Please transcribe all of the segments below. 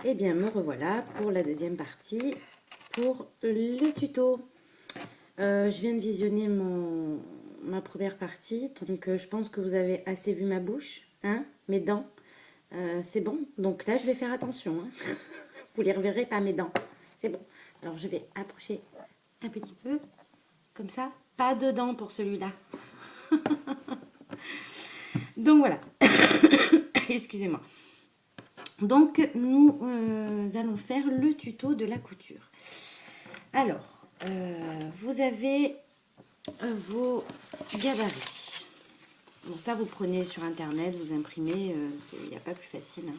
Eh bien, me revoilà pour la deuxième partie, pour le tuto. Je viens de visionner ma première partie, donc je pense que vous avez assez vu ma bouche, hein, mes dents. C'est bon, donc là je vais faire attention, hein. Vous les reverrez pas mes dents, c'est bon. Alors je vais approcher un petit peu, comme ça. Pas de dents pour celui-là. Donc voilà, excusez-moi. Donc nous allons faire le tuto de la couture. Alors, vous avez vos gabarits. Bon, ça, vous prenez sur Internet, vous imprimez, il n'y a pas plus facile. Hein.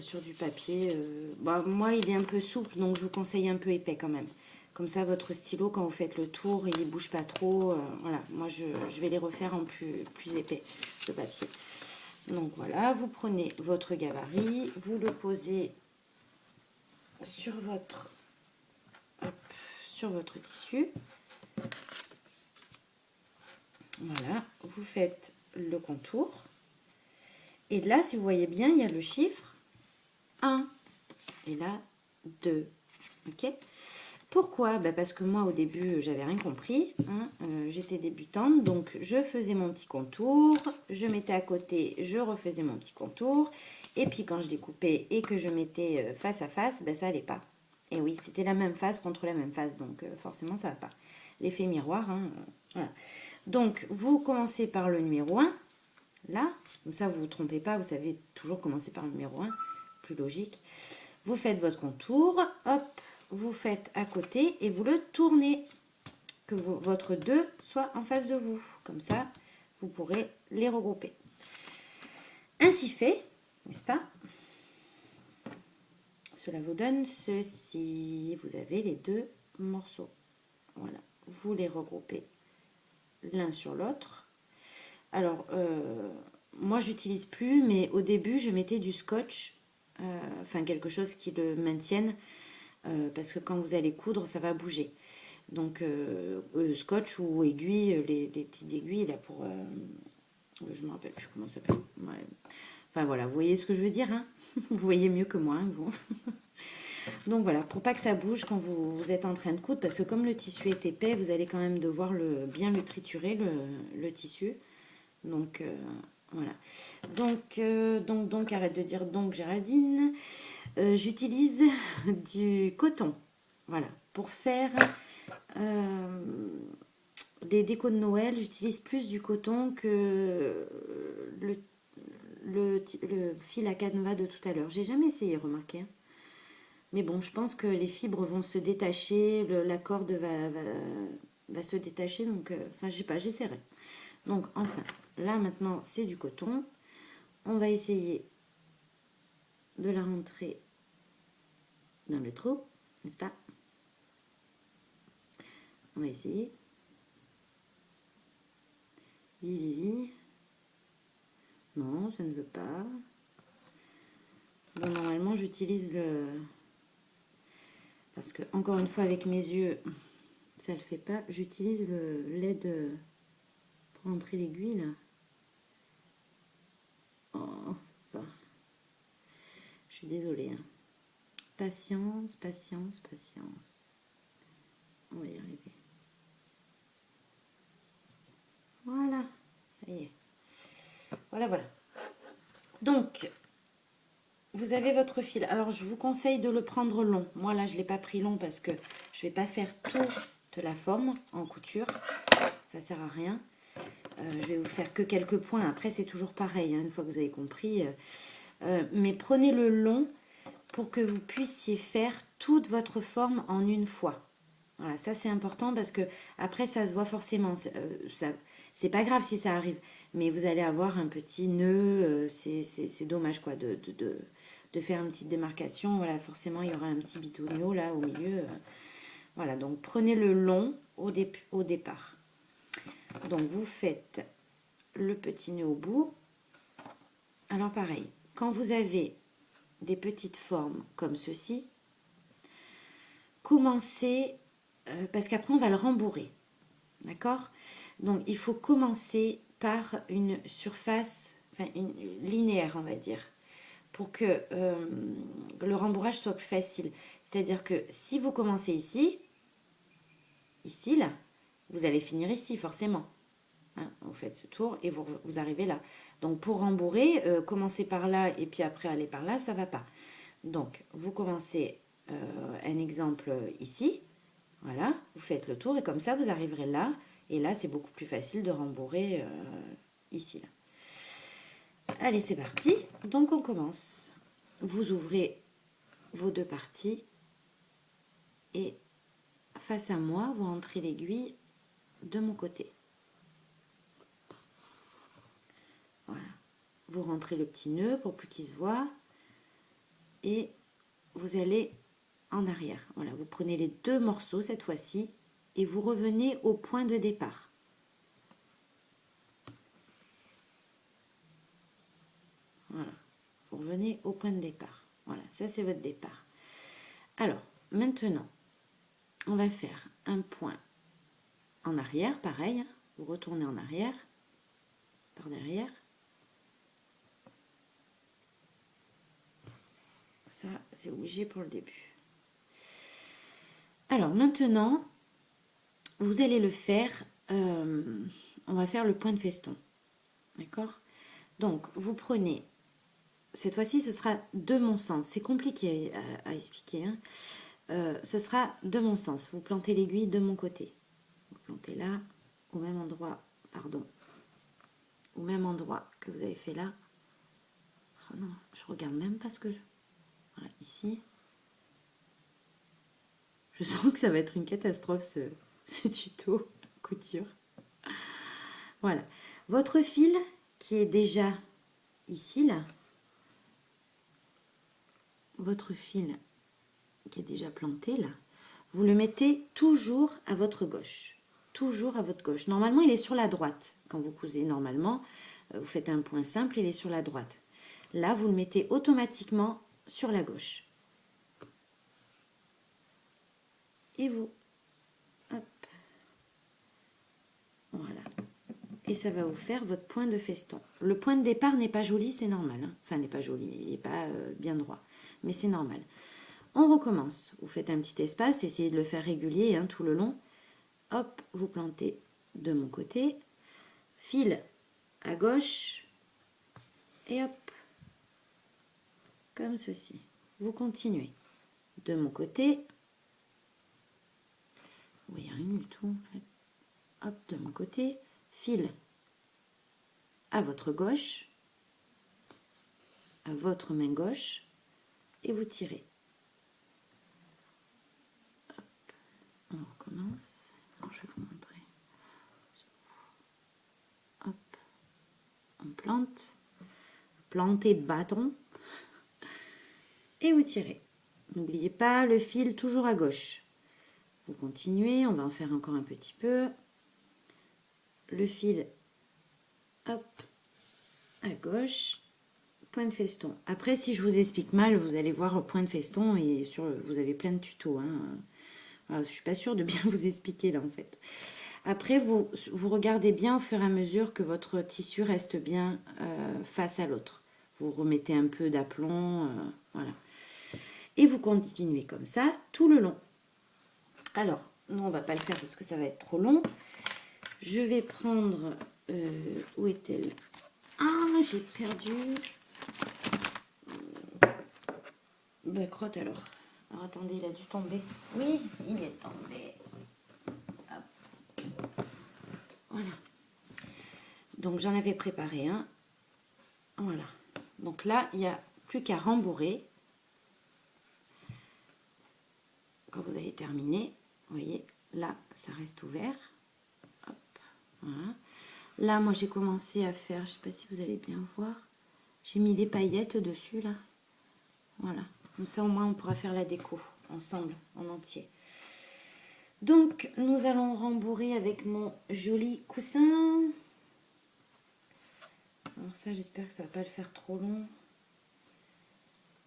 Sur du papier. Bah, moi, il est un peu souple, donc je vous conseille un peu épais quand même. Comme ça, votre stylo, quand vous faites le tour, il ne bouge pas trop. Voilà, moi, je vais les refaire en plus épais, de papier. Donc voilà, vous prenez votre gabarit, vous le posez sur sur votre tissu. Voilà, vous faites le contour. Et là, si vous voyez bien, il y a le chiffre 1. Et là, 2. Ok? Pourquoi? Parce que moi, au début, j'avais rien compris. Hein, j'étais débutante, donc je faisais mon petit contour. Je mettais à côté, je refaisais mon petit contour. Et puis, quand je découpais et que je mettais face à face, ça allait pas. Et oui, c'était la même face contre la même face, donc forcément, ça va pas. L'effet miroir, hein, voilà. Donc, vous commencez par le numéro 1, là. Comme ça, vous ne vous trompez pas, vous savez toujours commencer par le numéro 1, plus logique. Vous faites votre contour, hop, vous faites à côté et vous le tournez. Que votre 2 soit en face de vous. Comme ça, vous pourrez les regrouper. Ainsi fait, n'est-ce pas? Cela vous donne ceci. Vous avez les deux morceaux. Voilà, vous les regroupez l'un sur l'autre. Alors, moi, j'utilise plus, mais au début, je mettais du scotch, enfin quelque chose qui le maintienne, parce que quand vous allez coudre, ça va bouger. Donc, scotch ou aiguille, les petites aiguilles, là, pour... je ne me rappelle plus comment ça s'appelle. Ouais. Enfin, voilà, vous voyez ce que je veux dire, hein. Vous voyez mieux que moi, hein, vous. Donc, voilà, pour pas que ça bouge quand vous êtes en train de coudre, parce que comme le tissu est épais, vous allez quand même devoir bien le triturer, le tissu. Donc, voilà. Donc, arrête de dire donc, Géraldine. J'utilise du coton, voilà, pour faire... les décos de Noël, j'utilise plus du coton que le fil à canevas de tout à l'heure. J'ai jamais essayé, remarquez. Mais bon, je pense que les fibres vont se détacher, la corde va se détacher. Donc, enfin, je sais pas, j'essaierai. Donc, enfin, là maintenant, c'est du coton. On va essayer de la rentrer dans le trou, n'est-ce pas? On va essayer. Vivi. Non, ça ne veut pas. Bon, normalement, j'utilise le... Parce que, encore une fois, avec mes yeux, ça ne le fait pas. J'utilise le LED pour entrer l'aiguille, là. Oh, enfin, je suis désolée. Hein. Patience, patience, patience. On va y arriver. Voilà, ça y est. Voilà, voilà. Donc, vous avez votre fil. Alors, je vous conseille de le prendre long. Moi, là, je ne l'ai pas pris long parce que je ne vais pas faire toute la forme en couture. Ça ne sert à rien. Je vais vous faire que quelques points. Après, c'est toujours pareil, hein, une fois que vous avez compris. Mais prenez le long pour que vous puissiez faire toute votre forme en une fois. Voilà, ça c'est important parce que après ça se voit forcément. C'est pas grave si ça arrive, mais vous allez avoir un petit nœud. C'est dommage quoi de faire une petite démarcation. Voilà, forcément il y aura un petit bitounio là au milieu. Voilà, donc prenez le long au départ. Donc vous faites le petit nœud au bout. Alors pareil, quand vous avez des petites formes comme ceci, commencez, parce qu'après on va le rembourrer, d'accord? Donc il faut commencer par une surface, enfin une linéaire on va dire, pour que le rembourrage soit plus facile. C'est-à-dire que si vous commencez ici, là, vous allez finir ici forcément. Hein, vous faites ce tour et vous arrivez là. Donc pour rembourrer, commencer par là et puis après aller par là, ça ne va pas. Donc vous commencez, un exemple ici, voilà, vous faites le tour et comme ça vous arriverez là. Et là c'est beaucoup plus facile de rembourrer ici, là. Allez, c'est parti. Donc on commence. Vous ouvrez vos deux parties et face à moi, vous rentrez l'aiguille de mon côté. Voilà. Vous rentrez le petit nœud pour plus qu'il se voit et vous allez en arrière. Voilà, vous prenez les deux morceaux cette fois-ci et vous revenez au point de départ. Voilà, vous revenez au point de départ. Voilà, ça c'est votre départ. Alors, maintenant, on va faire un point en arrière, pareil. Vous retournez en arrière, par derrière. Ça, c'est obligé pour le début. Alors, maintenant, vous allez le faire, on va faire le point de feston. D'accord? Donc, vous prenez, cette fois-ci, ce sera de mon sens. C'est compliqué à expliquer, hein. Ce sera de mon sens. Vous plantez l'aiguille de mon côté. Vous plantez là, au même endroit, pardon, au même endroit que vous avez fait là. Oh non, je regarde même pas ce que je... Voilà, ici. Je sens que ça va être une catastrophe, ce tuto couture. Voilà. Votre fil qui est déjà ici, là, votre fil qui est déjà planté, là, vous le mettez toujours à votre gauche. Toujours à votre gauche. Normalement, il est sur la droite. Quand vous cousez, normalement, vous faites un point simple, il est sur la droite. Là, vous le mettez automatiquement sur la gauche. Et vous, hop, voilà. Et ça va vous faire votre point de feston. Le point de départ n'est pas joli, c'est normal. Hein. Enfin, n'est pas joli, il n'est pas bien droit. Mais c'est normal. On recommence. Vous faites un petit espace, essayez de le faire régulier hein, tout le long. Hop, vous plantez de mon côté. Fil à gauche. Et hop, comme ceci. Vous continuez. De mon côté. Oui, il n'y a rien du tout. En fait. Hop, de mon côté. Fil à votre gauche. À votre main gauche. Et vous tirez. Hop, on recommence. Alors, je vais vous montrer. Hop, on plante. Plantez de bâton. Et vous tirez. N'oubliez pas le fil toujours à gauche. Vous continuez, on va en faire encore un petit peu. Le fil, hop, à gauche, point de feston. Après, si je vous explique mal, vous allez voir point de feston et vous avez plein de tutos. Hein. Alors, je ne suis pas sûre de bien vous expliquer là en fait. Après, vous regardez bien au fur et à mesure que votre tissu reste bien face à l'autre. Vous remettez un peu d'aplomb, voilà. Et vous continuez comme ça tout le long. Alors, nous, on va pas le faire parce que ça va être trop long. Je vais prendre... où est-elle? Ah, j'ai perdu... Ben, crotte alors. Alors, attendez, il a dû tomber. Oui, il est tombé. Hop. Voilà. Donc, j'en avais préparé un. Voilà. Donc là, il n'y a plus qu'à rembourrer. Quand vous avez terminé, vous voyez, là, ça reste ouvert. Hop, voilà. Là, moi, j'ai commencé à faire, je ne sais pas si vous allez bien voir, j'ai mis des paillettes dessus, là. Voilà. Comme ça, au moins, on pourra faire la déco ensemble, en entier. Donc, nous allons rembourrer avec mon joli coussin. Alors ça, j'espère que ça ne va pas le faire trop long.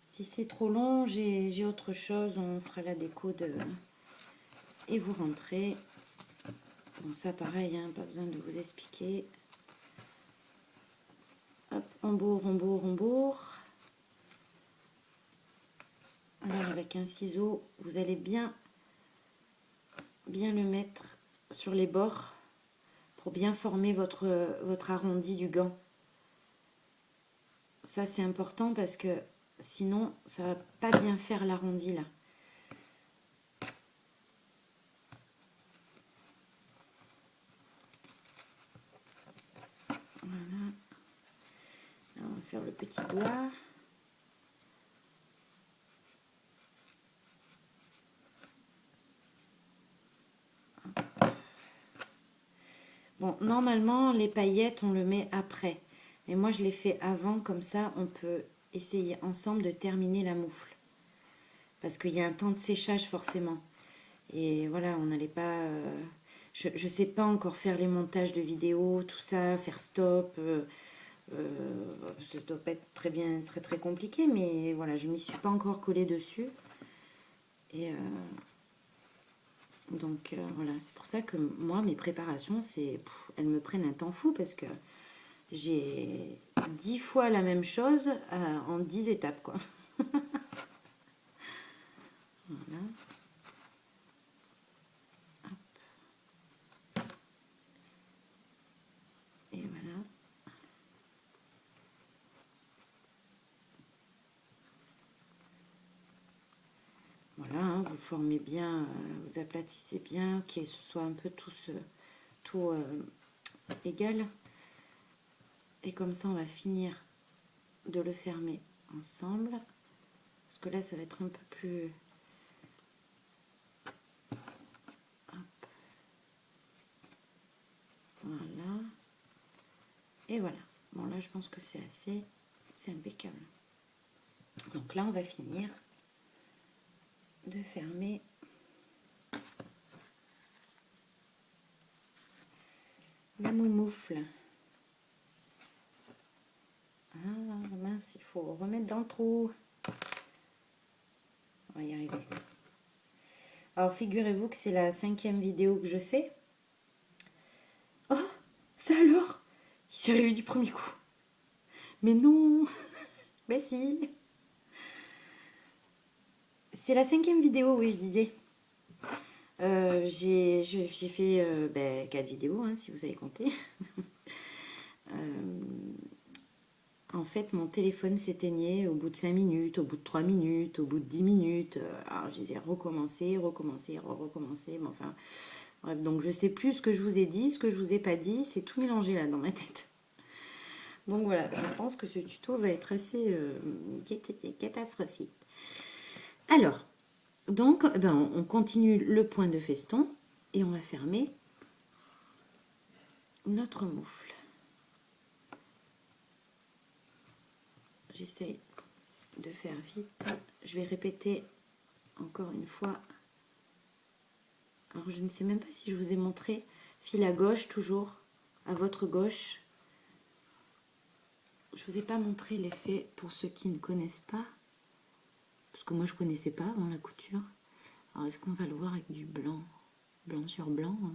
Si c'est trop long, j'ai autre chose. On fera la déco de... Et vous rentrez. Bon, ça, pareil, hein, pas besoin de vous expliquer. Hop, rembourre, rembourre, rembourre. Alors avec un ciseau, vous allez bien le mettre sur les bords pour bien former votre arrondi du gant. Ça c'est important parce que sinon ça va pas bien faire l'arrondi là. Voilà. Là, on va faire le petit doigt. Bon, normalement, les paillettes, on le met après. Mais moi, je les fais avant, comme ça, on peut essayer ensemble de terminer la moufle. Parce qu'il y a un temps de séchage, forcément. Et voilà, on n'allait pas... je ne sais pas encore faire les montages de vidéos, tout ça, faire stop. Ça doit pas être très bien, très très compliqué, mais voilà, je m'y suis pas encore collée dessus. Et... donc voilà, c'est pour ça que moi, mes préparations, elles me prennent un temps fou parce que j'ai 10 fois la même chose en 10 étapes, quoi. Voilà. Hop. Et voilà. Voilà, hein, vous formez bien, vous aplatissez bien, que ce soit un peu tout égal. Et comme ça, on va finir de le fermer ensemble. Parce que là, ça va être un peu plus... Hop. Voilà. Et voilà. Bon, là, je pense que c'est assez... C'est impeccable. Donc là, on va finir de fermer la moumoufle. Ah mince, il faut remettre dans le trou. On va y arriver. Alors figurez-vous que c'est la 5e vidéo que je fais. Oh, ça alors? Il s'est arrivé du premier coup. Mais non. Ben si. C'est la 5e vidéo, oui, je disais. J'ai fait 4 vidéos, hein, si vous avez compté. En fait, mon téléphone s'éteignait au bout de 5 minutes, au bout de 3 minutes, au bout de 10 minutes. Alors, j'ai recommencé. Mais enfin, bref, donc je sais plus ce que je vous ai dit, ce que je vous ai pas dit. C'est tout mélangé là dans ma tête. Donc voilà, je pense que ce tuto va être assez catastrophique. Alors, donc, on continue le point de feston et on va fermer notre moufle. J'essaie de faire vite. Je vais répéter encore une fois. Alors, je ne sais même pas si je vous ai montré. Fil à gauche, toujours, à votre gauche. Je ne vous ai pas montré l'effet pour ceux qui ne connaissent pas. Parce que moi, je ne connaissais pas avant la couture. Alors, est-ce qu'on va le voir avec du blanc? Blanc sur blanc? Non,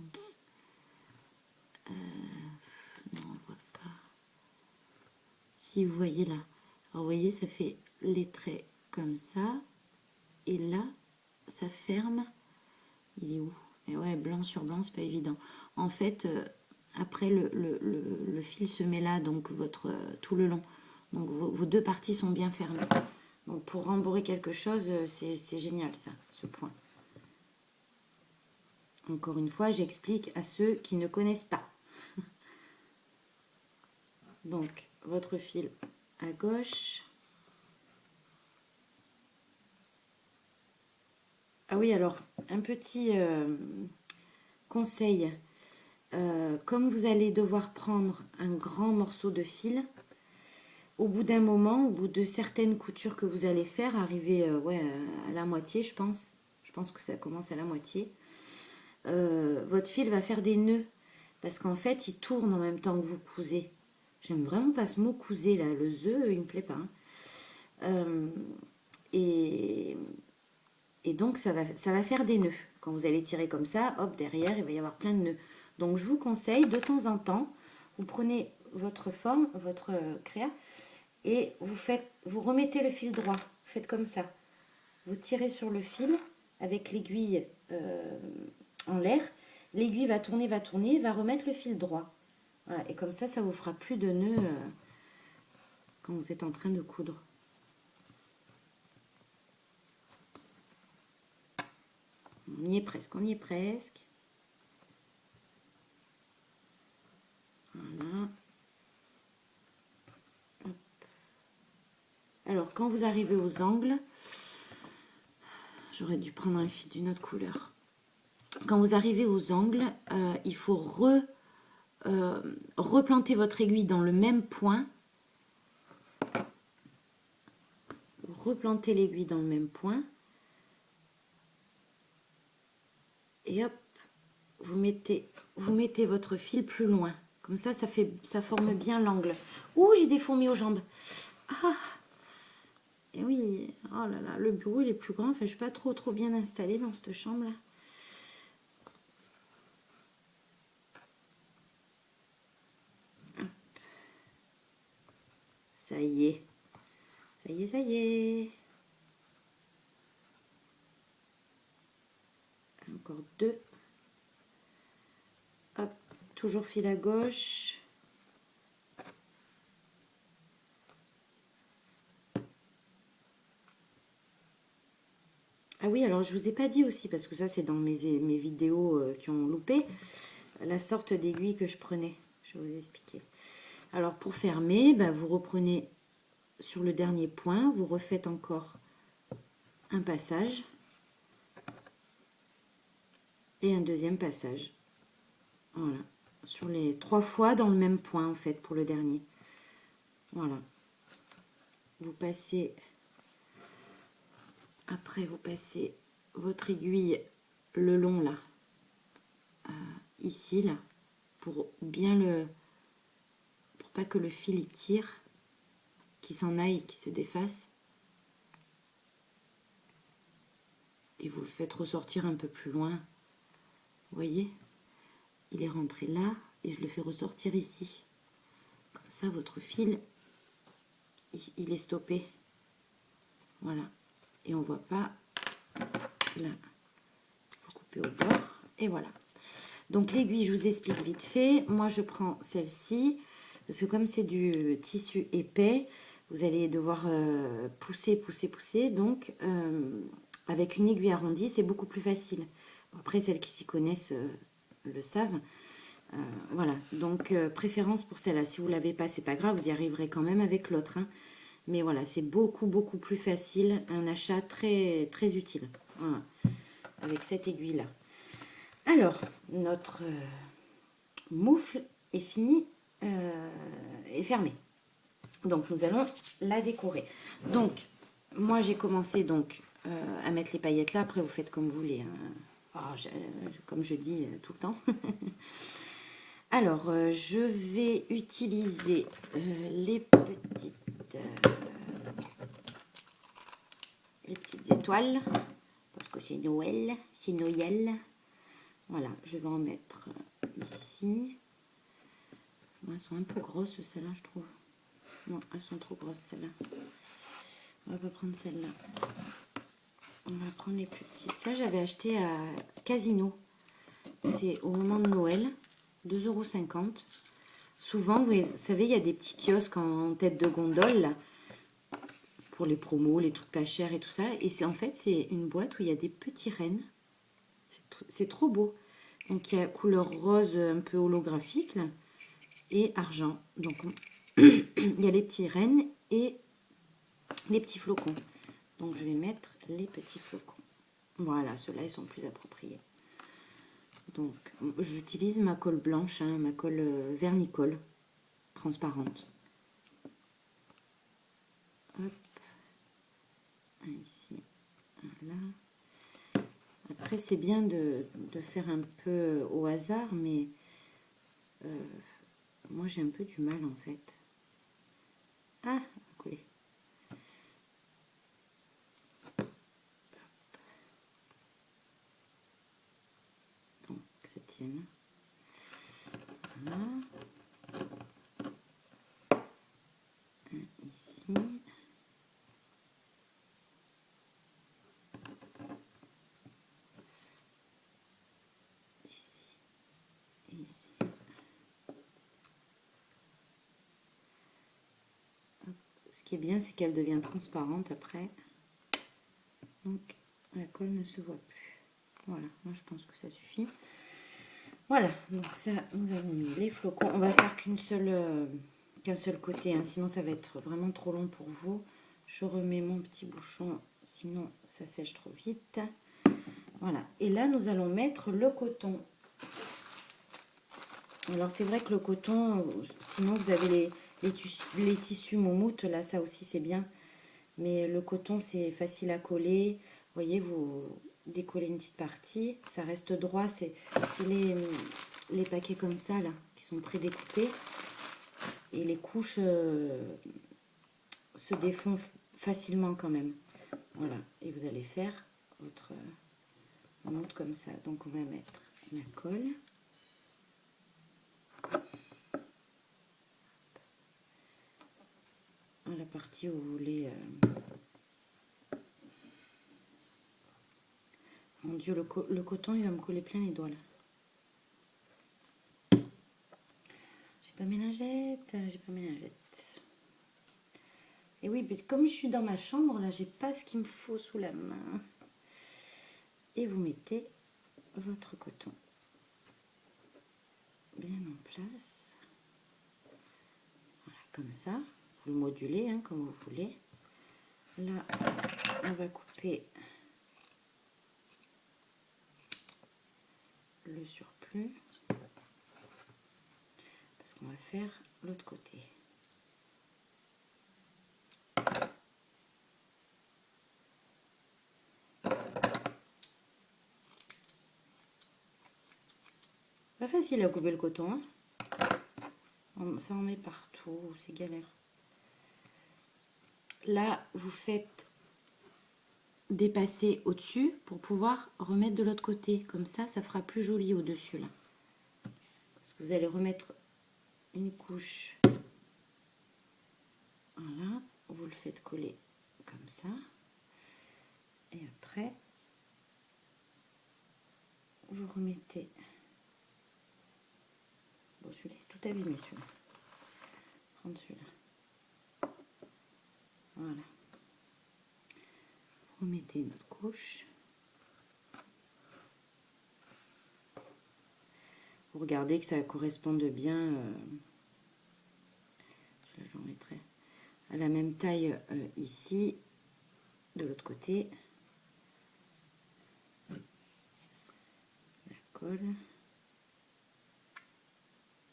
on ne voit pas. Si vous voyez là. Alors, vous voyez, ça fait les traits comme ça. Et là, ça ferme. Il est où? Et ouais, blanc sur blanc, c'est pas évident. En fait, après, le fil se met là, donc tout le long. Donc, vos deux parties sont bien fermées. Donc, pour rembourrer quelque chose, c'est génial, ça, ce point. Encore une fois, j'explique à ceux qui ne connaissent pas. Donc, votre fil à gauche. Ah oui, alors, un petit conseil. Comme vous allez devoir prendre un grand morceau de fil, au bout d'un moment, au bout de certaines coutures que vous allez faire, arriver à la moitié, je pense. Je pense que ça commence à la moitié. Votre fil va faire des nœuds. Parce qu'en fait, il tourne en même temps que vous cousez. J'aime vraiment pas ce mot couser là. Le ze, il me plaît pas. Hein. Et donc, ça va faire des nœuds. Quand vous allez tirer comme ça, hop, derrière, il va y avoir plein de nœuds. Donc, je vous conseille, de temps en temps, vous prenez votre forme, votre créa, et vous remettez le fil droit. Faites comme ça. vous tirez sur le fil avec l'aiguille en l'air. L'aiguille va tourner, va remettre le fil droit. Voilà, et comme ça vous fera plus de nœuds quand vous êtes en train de coudre. On y est presque, on y est presque. Voilà. Hop. Alors, quand vous arrivez aux angles, j'aurais dû prendre un fil d'une autre couleur. Quand vous arrivez aux angles, il faut replanter votre aiguille dans le même point. Replantez l'aiguille dans le même point. Et hop, vous mettez votre fil plus loin. Comme ça forme bien l'angle. Ouh, j'ai des fourmis aux jambes. Ah, et oui, oh là là, le bureau il est plus grand. Enfin, je suis pas trop bien installée dans cette chambre là. Ça y est. Ça y est, ça y est. Encore 2. Hop, toujours fil à gauche. Ah oui, alors je vous ai pas dit aussi, parce que ça c'est dans mes vidéos qui ont loupé, la sorte d'aiguille que je prenais. Je vais vous expliquer. Alors pour fermer, vous reprenez sur le dernier point, vous refaites encore un passage et un deuxième passage. Voilà, sur les 3 fois dans le même point en fait pour le dernier. Voilà. Vous passez, après vous passez votre aiguille le long là, ici là, pour bien pour pas que le fil il tire, qu'il s'en aille, qu'il se défasse. Et vous le faites ressortir un peu plus loin. Vous voyez, il est rentré là et je le fais ressortir ici. Comme ça, votre fil, il est stoppé. Voilà. Et on voit pas là. Faut couper au bord. Et voilà. Donc l'aiguille, je vous explique vite fait. Moi, je prends celle-ci parce que comme c'est du tissu épais, vous allez devoir pousser. Donc, avec une aiguille arrondie, c'est beaucoup plus facile. Après, celles qui s'y connaissent le savent. Voilà, donc préférence pour celle-là. Si vous ne l'avez pas, c'est pas grave, vous y arriverez quand même avec l'autre. Hein. Mais voilà, c'est beaucoup plus facile. Un achat très utile. Voilà, avec cette aiguille-là. Alors, notre moufle est fini, est fermée. Donc, nous allons la décorer. Donc, moi, j'ai commencé donc à mettre les paillettes là. Après, vous faites comme vous voulez. Hein. Oh, comme je dis tout le temps. Alors, je vais utiliser les petites étoiles. Parce que c'est Noël. C'est Noël. Voilà, je vais en mettre ici. Elles sont un peu grosses, celles-là, je trouve. Non, elles sont trop grosses, celles-là. On va pas prendre celle-là. On va prendre les plus petites. Ça, j'avais acheté à Casino. C'est au moment de Noël. 2,50 €. Souvent, vous savez, il y a des petits kiosques en tête de gondole, là, pour les promos, les trucs pas chers et tout ça. Et en fait, c'est une boîte où il y a des petits rennes. C'est trop beau. Donc, il y a couleur rose un peu holographique, là, et argent. Donc, il y a les petits rennes et les petits flocons. Donc, je vais mettre les petits flocons. Voilà, ceux-là, ils sont plus appropriés. Donc, j'utilise ma colle blanche, hein, ma colle vernicole, transparente. Hop. Ici, là. Après, c'est bien de faire un peu au hasard, mais moi, j'ai un peu du mal, en fait. Ah, coller. Donc, ça tienne. Voilà. Un ici. qui est bien, c'est qu'elle devient transparente après. Donc, la colle ne se voit plus. Voilà, moi je pense que ça suffit. Voilà, donc ça, nous avons mis les flocons. On va faire qu'un seul côté, hein, sinon ça va être vraiment trop long pour vous. Je remets mon petit bouchon, sinon ça sèche trop vite. Voilà, et là nous allons mettre le coton. Alors c'est vrai que le coton, sinon vous avez les tissus moumoute, là ça aussi c'est bien. Mais le coton c'est facile à coller. Vous voyez, vous décollez une petite partie, ça reste droit. C'est les paquets comme ça là, qui sont prédécoupés. Et les couches se défont facilement quand même. Voilà, et vous allez faire votre montre comme ça. Donc on va mettre la colle. À la partie où vous voulez... Mon Dieu, le coton, il va me coller plein les doigts là. J'ai pas mes lingettes, j'ai pas mes lingettes. Et oui, parce que comme je suis dans ma chambre, là, j'ai pas ce qu'il me faut sous la main. Et vous mettez votre coton bien en place. Voilà, comme ça. Vous le modulez, hein, comme vous voulez. Là, on va couper le surplus. Parce qu'on va faire l'autre côté. Pas facile à couper le coton, hein. Ça en met partout, c'est galère. Là, vous faites dépasser au-dessus pour pouvoir remettre de l'autre côté. Comme ça, ça fera plus joli au-dessus, là. Parce que vous allez remettre une couche. Voilà, vous le faites coller comme ça. Et après, vous remettez... Bon, celui-là est tout abîmé, celui-là. Prendre celui-là. Voilà. Vous remettez une autre couche. Vous regardez que ça corresponde bien. J'en mettrai à la même taille ici, de l'autre côté. La colle.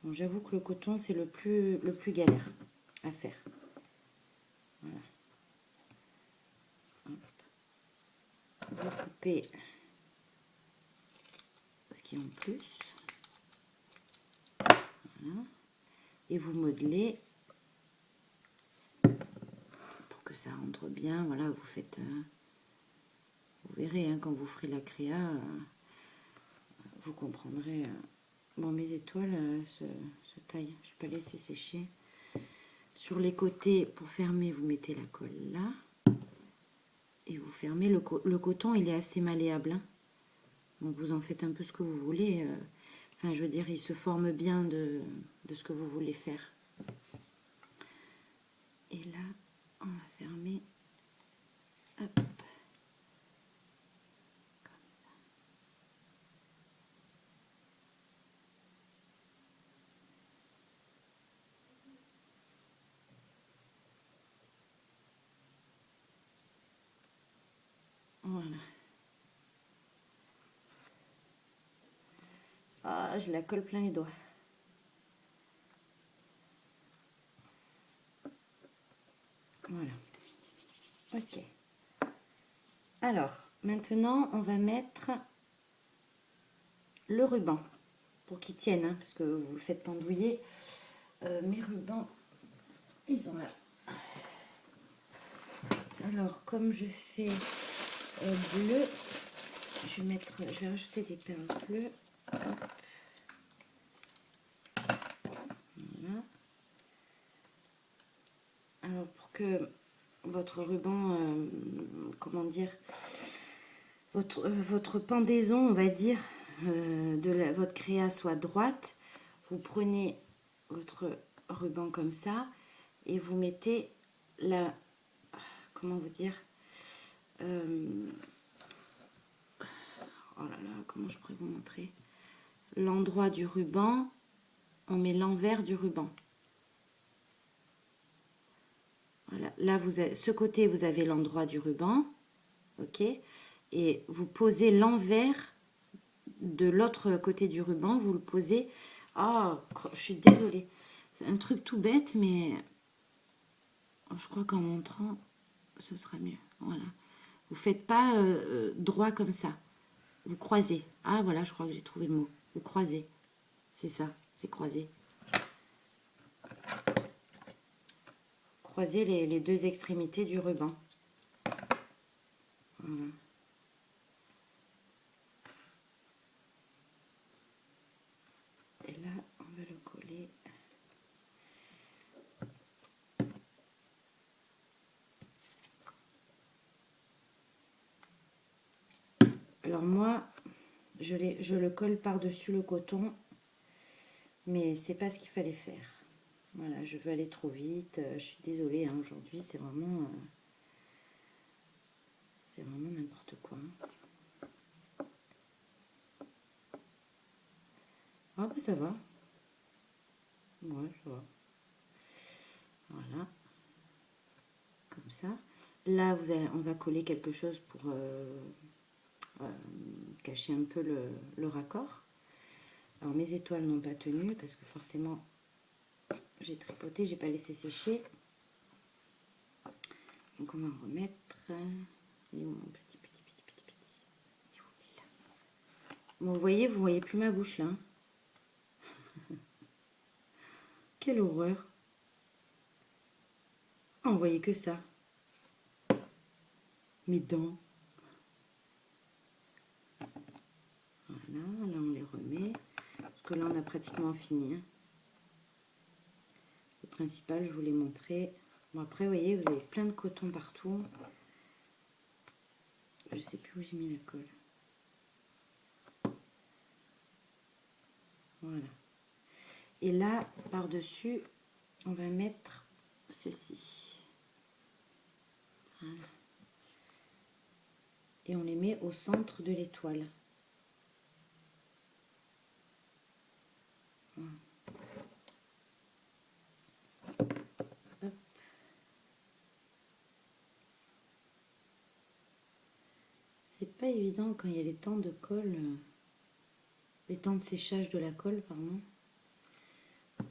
Bon, j'avoue que le coton, c'est le plus galère à faire. Voilà. Hop. Vous coupez ce qui est en plus. Voilà. Et vous modelez pour que ça rentre bien. Voilà, vous faites... vous verrez, hein, quand vous ferez la créa, vous comprendrez... Bon, mes étoiles se taillent. Je vais pas laisser sécher. Sur les côtés, pour fermer, vous mettez la colle là. Et vous fermez. Le coton, il est assez malléable, hein. Donc, vous en faites un peu ce que vous voulez. Enfin, je veux dire, il se forme bien de ce que vous voulez faire. Et là, on va fermer. Hop. Voilà. Ah, je la colle plein les doigts. Voilà. Ok. Alors, maintenant, on va mettre le ruban pour qu'il tienne, hein, parce que vous le faites pendouiller. Mes rubans, ils sont là. Alors, comme je fais bleu, je vais rajouter des perles bleues. Hop. Voilà. Alors, pour que votre ruban, comment dire, votre pendaison, on va dire, votre créa soit droite, vous prenez votre ruban comme ça et vous mettez la... Comment vous dire oh là là, comment je pourrais vous montrer? L'endroit du ruban, on met l'envers du ruban. Voilà, là, vous avez, ce côté, vous avez l'endroit du ruban, ok? Et vous posez l'envers de l'autre côté du ruban, vous le posez... Oh, je suis désolée. C'est un truc tout bête, mais je crois qu'en montrant, ce sera mieux. Voilà. Vous faites pas droit comme ça. Vous croisez. Ah, voilà, je crois que j'ai trouvé le mot. Vous croisez. C'est ça, c'est croiser. Croiser les deux extrémités du ruban. Voilà. Et là, on va le coller. Alors moi, je le colle par-dessus le coton, mais c'est pas ce qu'il fallait faire. Voilà, je veux aller trop vite. Je suis désolée, hein, aujourd'hui, c'est vraiment n'importe quoi. Ah bah ça va. Ouais, ça va. Voilà. Comme ça. Là, on va coller quelque chose pour cacher un peu le raccord. Alors mes étoiles n'ont pas tenu parce que forcément j'ai tripoté, j'ai pas laissé sécher. Donc on va en remettre. Il est où mon petit. Il est où, il est là. Bon, vous voyez plus ma bouche là. Quelle horreur. Ah, on voyait que ça. Mes dents. Voilà, là on les remet. Parce que là on a pratiquement fini. Hein. Le principal, je vous l'ai montré. Bon après, vous voyez, vous avez plein de coton partout. Je sais plus où j'ai mis la colle. Voilà. Et là, par-dessus, on va mettre ceci. Voilà. Et on les met au centre de l'étoile. Voilà. Hop. C'est pas évident quand il y a les temps de colle, les temps de séchage de la colle, pardon.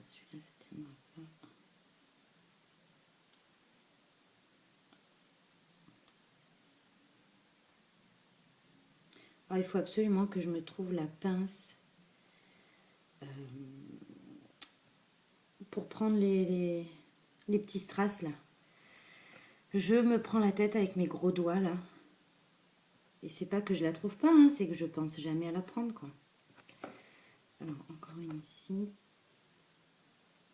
Celui-là, ça tiendra pas. Alors, il faut absolument que je me trouve la pince pour prendre les petits strass là. Je me prends la tête avec mes gros doigts là. Et c'est pas que je la trouve pas, hein, c'est que je pense jamais à la prendre quoi. Alors encore une ici.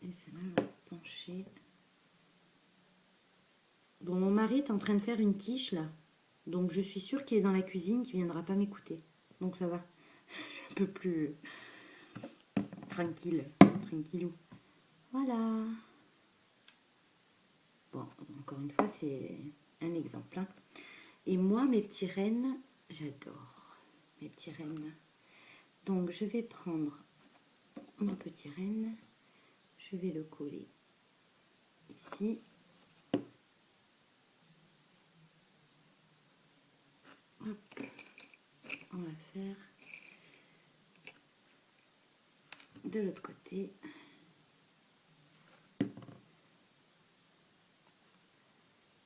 Et celle-là, je vais pencher. Bon, mon mari est en train de faire une quiche là. Donc je suis sûre qu'il est dans la cuisine, qu'il viendra pas m'écouter. Donc ça va. Un peu plus tranquille. Tranquillou. Voilà. Bon, encore une fois, c'est un exemple. Hein. Et moi, mes petits rennes, j'adore. Mes petits rennes. Donc je vais prendre mon petit renne. Je vais le coller ici. Hop. On va faire de l'autre côté.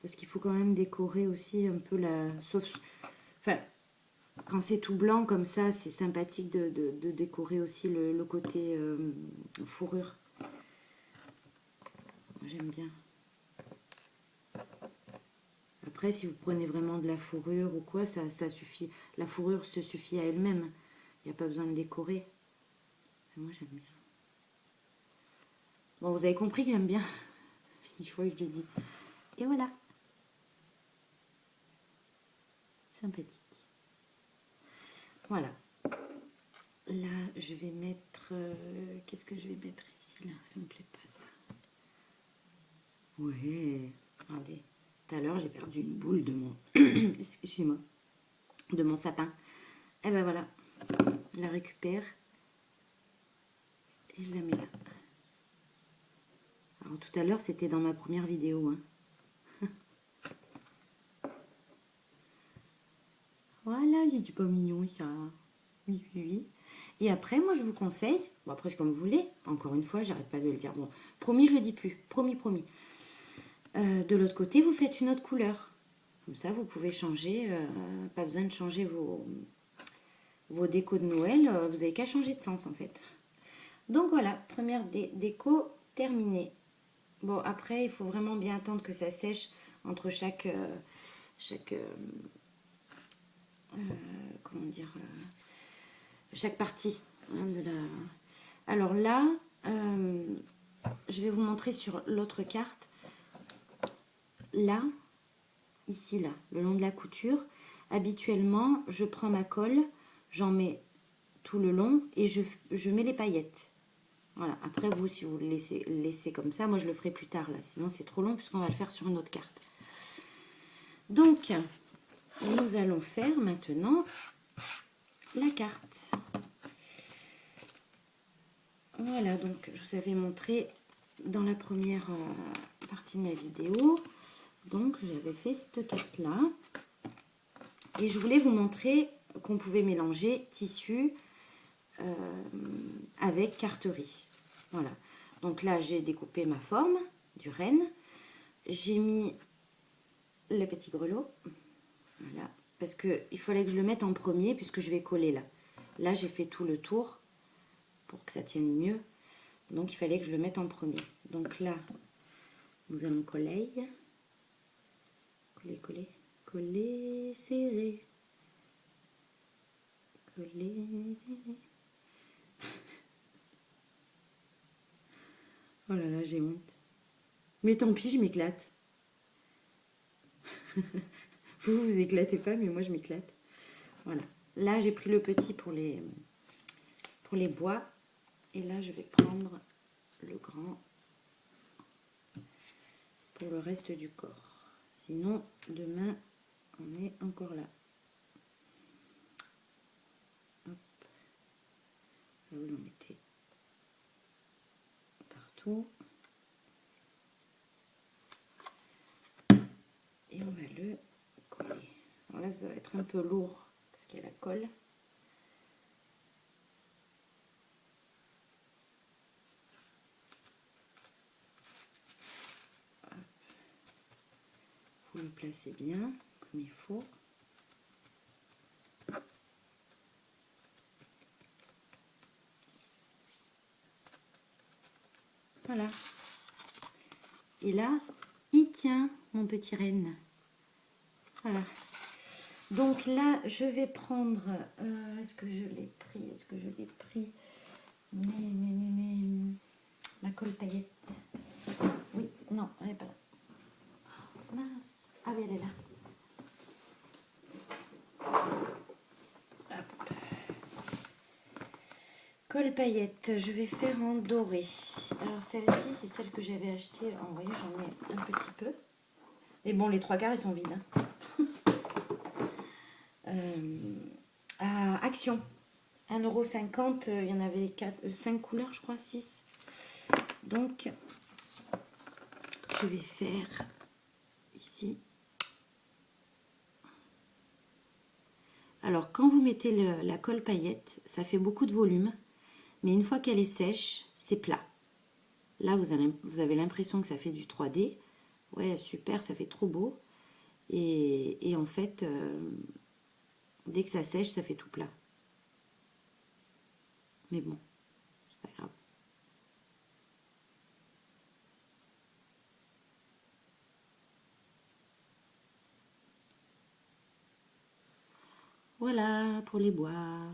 Parce qu'il faut quand même décorer aussi un peu la... Sauf... Enfin, quand c'est tout blanc comme ça, c'est sympathique de décorer aussi le côté fourrure. J'aime bien. Après, si vous prenez vraiment de la fourrure ou quoi, ça suffit. La fourrure se suffit à elle-même. Il n'y a pas besoin de décorer. Mais moi, j'aime bien. Bon, vous avez compris que j'aime bien. Une fois que je le dis. Et voilà. Sympathique. Voilà. Là, je vais mettre... qu'est-ce que je vais mettre ici, là? Ça me plaît pas, ça. Ouais. Regardez, tout à l'heure, j'ai perdu une boule de mon... Excusez-moi. De mon sapin. Et ben voilà, je la récupère. Et je la mets là. Alors tout à l'heure, c'était dans ma première vidéo. Hein. Voilà, c'est pas mignon ça. Oui, oui, oui. Et après, moi, je vous conseille, bon après, c'est comme vous voulez, encore une fois, j'arrête pas de le dire. Bon, promis, je le dis plus. Promis, promis. De l'autre côté, vous faites une autre couleur. Comme ça, vous pouvez changer. Pas besoin de changer vos décos de Noël. Vous n'avez qu'à changer de sens, en fait. Donc voilà, première déco terminée. Bon, après, il faut vraiment bien attendre que ça sèche entre chaque comment dire, chaque partie hein, de la... Alors là, je vais vous montrer sur l'autre carte. Là, ici, là, le long de la couture, habituellement, je prends ma colle, j'en mets tout le long et je mets les paillettes. Voilà, après vous, si vous le laissez comme ça, moi je le ferai plus tard là, sinon c'est trop long puisqu'on va le faire sur une autre carte. Donc, nous allons faire maintenant la carte. Voilà, donc je vous avais montré dans la première partie de ma vidéo. Donc j'avais fait cette carte là. Et je voulais vous montrer qu'on pouvait mélanger tissu avec carterie. Voilà. Donc là j'ai découpé ma forme du renne. J'ai mis le petit grelot. Voilà. Parce qu'il fallait que je le mette en premier puisque je vais coller là. Là j'ai fait tout le tour pour que ça tienne mieux. Donc il fallait que je le mette en premier. Donc là, nous allons coller. Coller, coller, coller, serrer. Coller, serrer. Oh là là, j'ai honte. Mais tant pis, je m'éclate. Vous vous éclatez pas, mais moi je m'éclate. Voilà. Là, j'ai pris le petit pour les bois. Et là, je vais prendre le grand pour le reste du corps. Sinon, demain, on est encore là. Hop. Là, vous en mettez partout. Et on va le coller. Alors là, ça va être un peu lourd parce qu'il y a la colle. Vous le placez bien comme il faut. Voilà. Et là, il tient mon petit renne. Voilà. Donc là, je vais prendre... est-ce que je l'ai pris? Est-ce que je l'ai pris? Ma colle paillette. Oui, non, elle n'est pas là. Mince. Ah oui, elle est là. Hop. Colle paillette, je vais faire en doré. Alors celle-ci, c'est celle que j'avais achetée. Vous voyez, j'en ai un petit peu. Et bon, les trois quarts, ils sont vides. Hein. À Action. 1,50 €, il y en avait 5 couleurs, je crois, 6. Donc, je vais faire ici. Alors, quand vous mettez la colle paillette, ça fait beaucoup de volume. Mais une fois qu'elle est sèche, c'est plat. Là, vous avez l'impression que ça fait du 3D. Ouais, super, ça fait trop beau. Et en fait, dès que ça sèche, ça fait tout plat. Mais bon, c'est pas grave. Voilà pour les bois.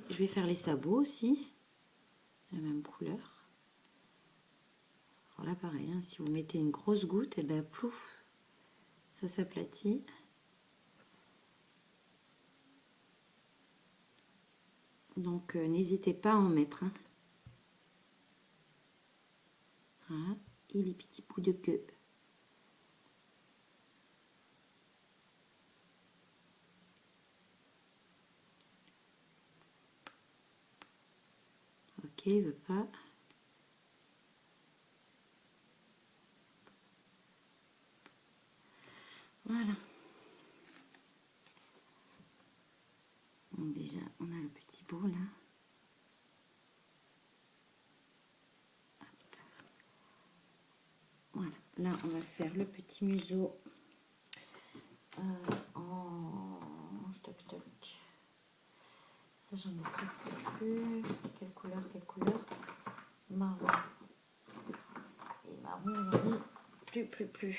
Je vais faire les sabots aussi. La même couleur. Alors là, pareil, hein, si vous mettez une grosse goutte, et ben plouf, ça s'aplatit. Donc, n'hésitez pas à en mettre. Hein. Voilà. et les petits bouts de queue. Ok, il veut pas. Voilà. Donc déjà, on a le petit bout là. Voilà, là on va faire le petit museau en toc toc. Ça j'en ai presque plus. Quelle couleur, quelle couleur? Marron. Et marron, j'en ai plus.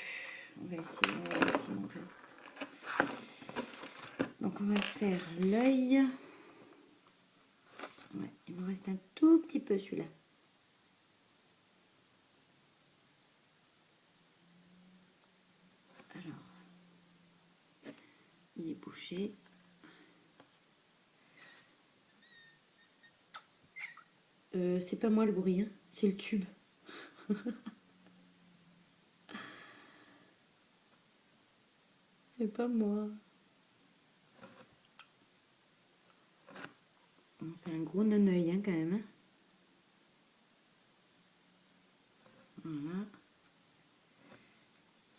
On va essayer, on va voir s'il m'en reste. Donc on va faire l'œil. Ouais, il me reste un tout petit peu celui-là. Alors, il est bouché. C'est pas moi le bruit, hein, c'est le tube. C'est pas moi. On fait un gros non-œil hein, quand même. Hein. Voilà.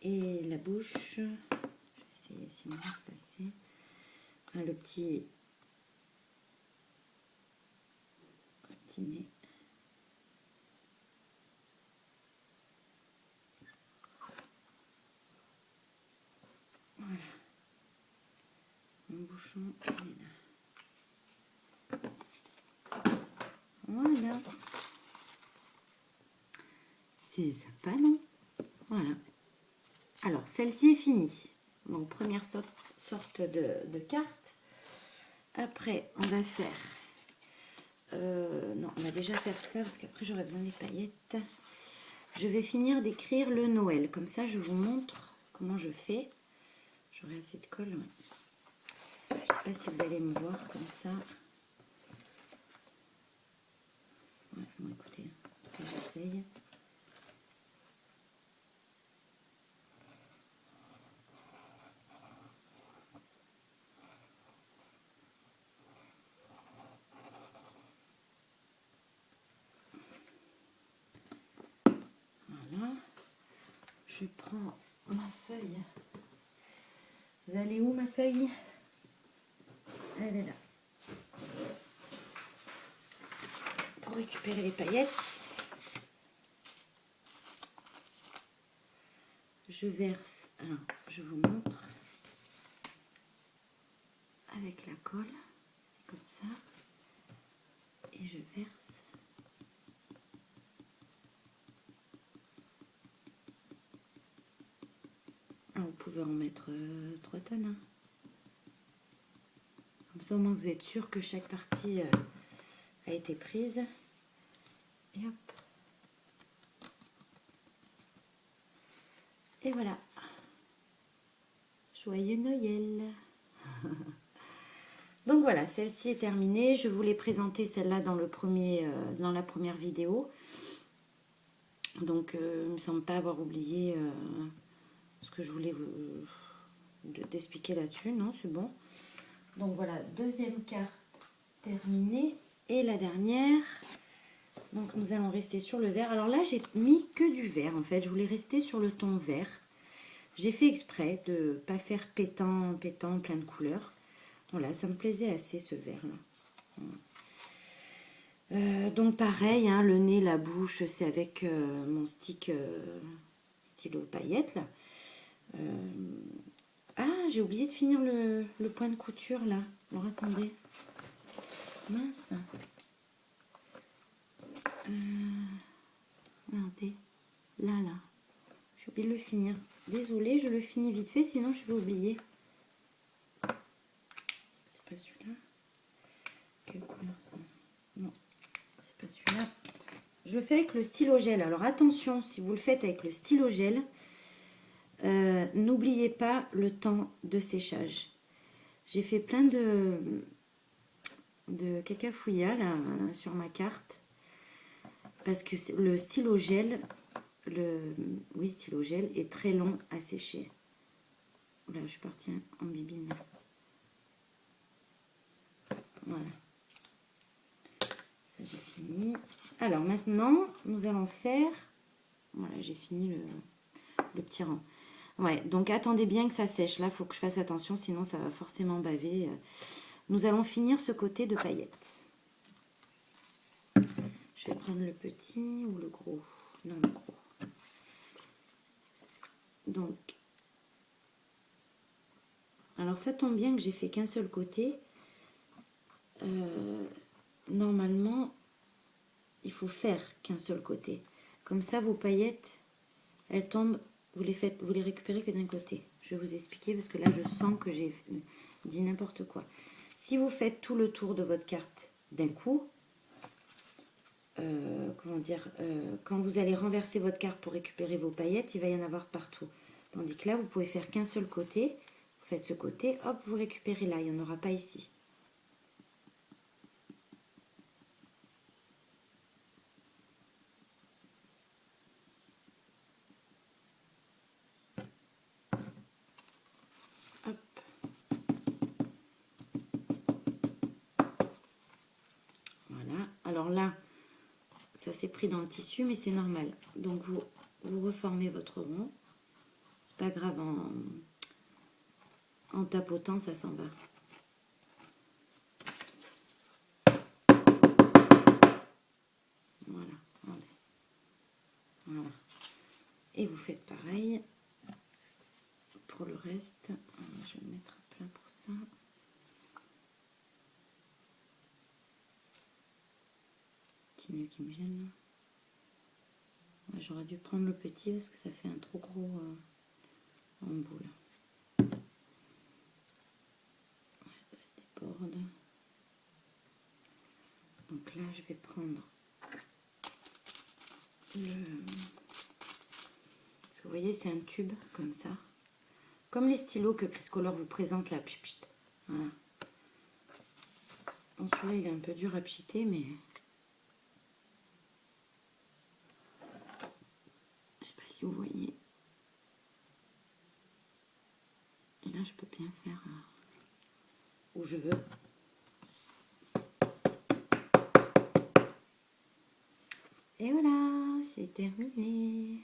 Et la bouche, je vais essayer s'il me reste assez. Enfin, le petit nez. Voilà. Mon bouchon, il est là. Voilà. C'est sympa, non? Voilà. Alors, celle-ci est finie. Donc, première sorte de carte. Après, on va faire... non, on va déjà faire ça parce qu'après, j'aurai besoin des paillettes. Je vais finir d'écrire le Noël. Comme ça, je vous montre comment je fais. J'aurai assez de colle. Ouais. Je ne sais pas si vous allez me voir comme ça. Ouais, bon, écoutez, j'essaye. Voilà. Je prends ma feuille. Vous allez où ma feuille? Elle est là. Pour récupérer les paillettes, je verse. Alors, je vous montre. Avec la colle, c'est comme ça. Et je verse. Alors, vous pouvez en mettre 3 tonnes. Hein. Comme ça, au moins, vous êtes sûr que chaque partie a été prise. Et hop. Et voilà. Joyeux Noël. Donc voilà, celle-ci est terminée. Je vous l'ai présentée celle-là dans la première vidéo. Donc, il ne me semble pas avoir oublié ce que je voulais d'expliquer là-dessus. Non, c'est bon. Donc voilà, deuxième carte terminée. Et la dernière. Donc nous allons rester sur le vert. Alors là, j'ai mis que du vert en fait. Je voulais rester sur le ton vert. J'ai fait exprès de ne pas faire pétant, plein de couleurs. Voilà, ça me plaisait assez ce vert-là. Donc pareil, hein, le nez, la bouche, c'est avec mon stick stylo paillettes là. Ah, j'ai oublié de finir le point de couture là. Alors attendez. Mince. Regardez. Là. J'ai oublié de le finir. Désolée, je le finis vite fait, sinon je vais oublier. C'est pas celui-là. Quelle couleur ça? Non, c'est pas celui-là. Je le fais avec le stylo gel. Alors attention, si vous le faites avec le stylo gel, n'oubliez pas le temps de séchage. J'ai fait plein de cacafouillas là sur ma carte parce que le stylo gel oui, stylo gel est très long à sécher. Là, je suis partie en bibine. Voilà. Ça, j'ai fini. Alors, maintenant, nous allons faire... Voilà, j'ai fini le petit rang. Ouais, donc attendez bien que ça sèche. Là, il faut que je fasse attention, sinon ça va forcément baver. Nous allons finir ce côté de paillettes. Je vais prendre le petit ou le gros. Non, le gros. Donc, alors ça tombe bien que j'ai fait qu'un seul côté. Normalement, il faut faire qu'un seul côté. Comme ça, vos paillettes, elles tombent, vous les récupérez que d'un côté. Je vais vous expliquer parce que là, je sens que j'ai dit n'importe quoi. Si vous faites tout le tour de votre carte d'un coup, comment dire, quand vous allez renverser votre carte pour récupérer vos paillettes, il va y en avoir partout. Tandis que là, vous pouvez faire qu'un seul côté. Vous faites ce côté, hop, vous récupérez là. Il n'y en aura pas ici. Hop. Voilà. Alors là, ça s'est pris dans le tissu, mais c'est normal. Donc, vous reformez votre rond. C'est pas grave, en tapotant, ça s'en va. Voilà, voilà. Voilà. Et vous faites pareil pour le reste. Je vais me mettre à plat pour ça. Petit nœud qui me gêne. Ouais, j'aurais dû prendre le petit parce que ça fait un trop gros embout là. Ouais, ça déborde. Donc là, je vais prendre le... Parce que vous voyez, c'est un tube comme ça. Comme les stylos que Criscolor vous présente là. Voilà. Bon, celui-là, il est un peu dur à pchiter, mais... Je sais pas si vous voyez. Et là, je peux bien faire où je veux. Et voilà, c'est terminé.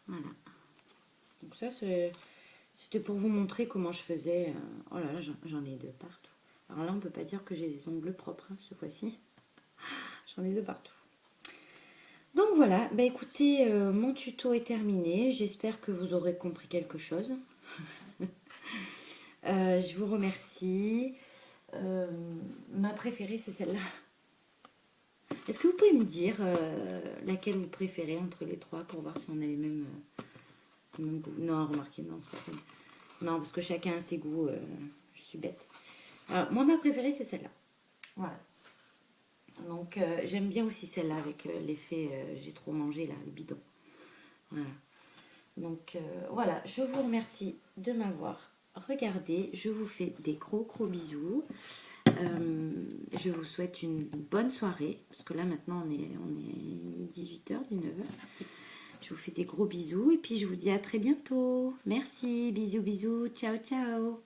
Voilà. Donc ça, c'était pour vous montrer comment je faisais. Oh là là, j'en ai de partout. Alors là, on ne peut pas dire que j'ai des ongles propres hein, cette fois-ci. J'en ai de partout. Donc voilà, bah écoutez, mon tuto est terminé. J'espère que vous aurez compris quelque chose. Je vous remercie. Ma préférée, c'est celle-là. Est-ce que vous pouvez me dire laquelle vous préférez entre les trois pour voir si on a les mêmes goûts? Non, remarquez, non, c'est pas comme... Non, parce que chacun a ses goûts. Je suis bête. Alors, moi, ma préférée, c'est celle-là. Voilà. Donc, j'aime bien aussi celle-là avec l'effet j'ai trop mangé, là, le bidon. Voilà. Donc, voilà. Je vous remercie de m'avoir regardé. Je vous fais des gros bisous. Je vous souhaite une bonne soirée. Parce que là, maintenant, on est 18h, 19h. Je vous fais des gros bisous. Et puis, je vous dis à très bientôt. Merci. Bisous. Ciao, ciao.